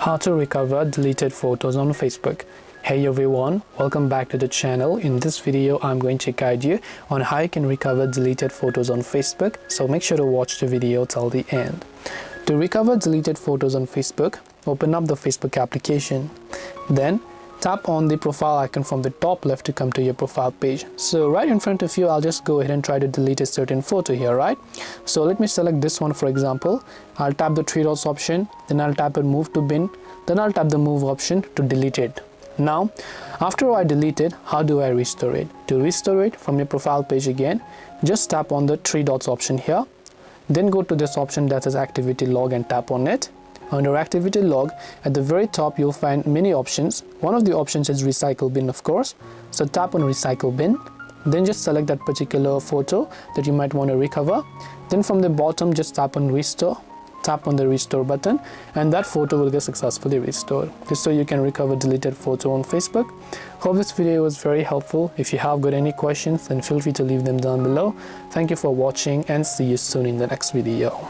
How to recover deleted photos on Facebook. Hey everyone, welcome back to the channel. In this video I'm going to guide you on how you can recover deleted photos on Facebook, so make sure to watch the video till the end. To recover deleted photos on Facebook, open up the Facebook application. Then tap on the profile icon from the top left to come to your profile page. So right in front of you, I'll just go ahead and try to delete a certain photo here, right? So let me select this one for example. I'll tap the three dots option, then I'll tap on move to bin, then I'll tap the move option to delete it. Now, after I delete it, how do I restore it? To restore it from your profile page again, just tap on the three dots option here, then go to this option that says activity log and tap on it. Under activity log, at the very top you'll find many options. One of the options is recycle bin, of course. So tap on recycle bin, then just select that particular photo that you might want to recover. Then from the bottom, just tap on restore, tap on the restore button, and that photo will get successfully restored. Just so you can recover deleted photo on Facebook. Hope this video was very helpful. If you have got any questions, then feel free to leave them down below. Thank you for watching and see you soon in the next video.